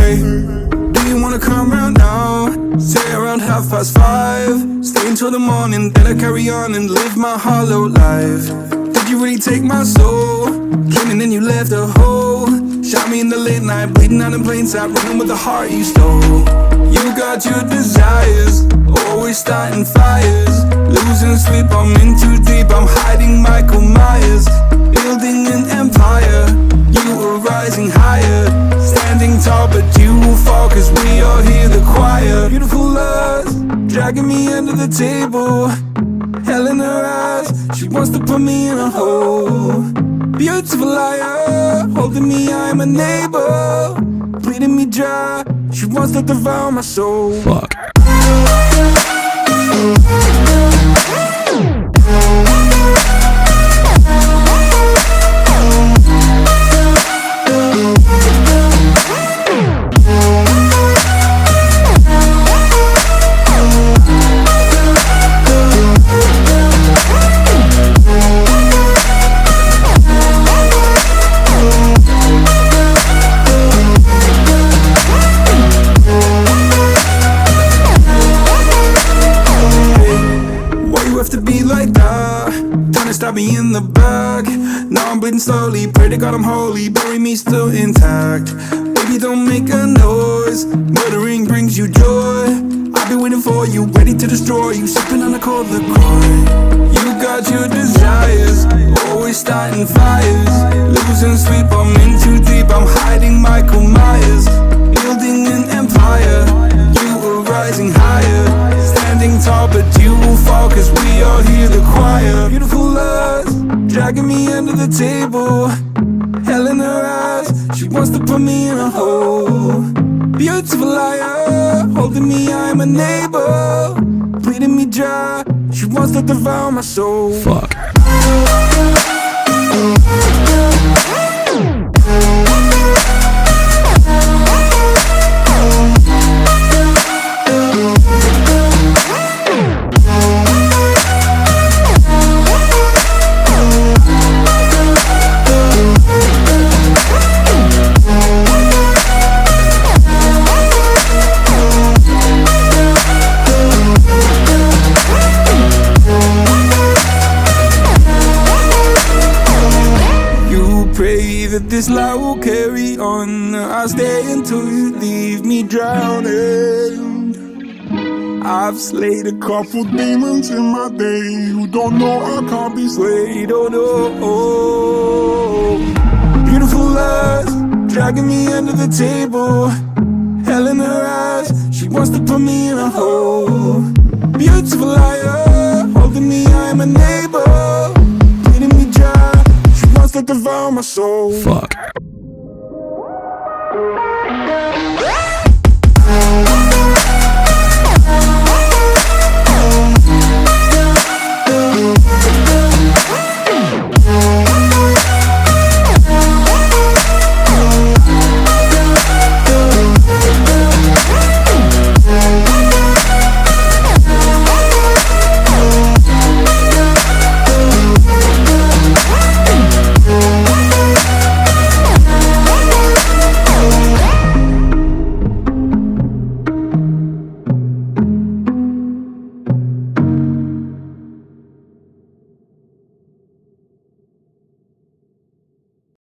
Hey, do you wanna come round now? Say around 5:30. Stay until the morning, then I carry on and live my hollow life. Did you really take my soul? Came and then you left a hole. Shot me in the late night, bleeding out in plain sight, running with the heart you stole. You got your desires, always starting fires. Losing sleep, I'm in too deep, I'm hiding Michael Myers. Building an empire, you were rising higher. Standing tall, but you will fall, cause we all hear the choir. Beautiful lust, dragging me under the table. Hell in her eyes, she wants to put me in a hole. Beautiful liar, holding me, I'm a neighbor. Bleeding me dry, she wants to devour my soul. Fuck. Stab me in the back. Now I'm bleeding slowly. Pray to God I'm holy. Bury me still intact. Baby, don't make a noise. Murdering brings you joy. I've been waiting for you, ready to destroy you. Sipping on a cold LaCroix. You got your desires, always starting fires. Losing sleep, I'm in too deep, I'm hiding Michael Myers. Building an empire, you were rising higher. Standing tall, but you will fall, cause we all hear the choir. Beautiful lust, dragging me under the table. Hell in her eyes, she wants to put me in a hole. Beautiful liar, holding me, I'm a neighbor. Bleeding me dry, she wants to devour my soul. Fuck. Pray that this light will carry on. I'll stay until you leave me drowning. I've slayed a couple demons in my day who don't know I can't be slayed. Oh no. Beautiful lust, dragging me under the table. Hell in her eyes, she wants to put me in a hole. Beautiful liar, holding me, I'm a neighbor. Bleeding me dry, to devour my soul. Fuck.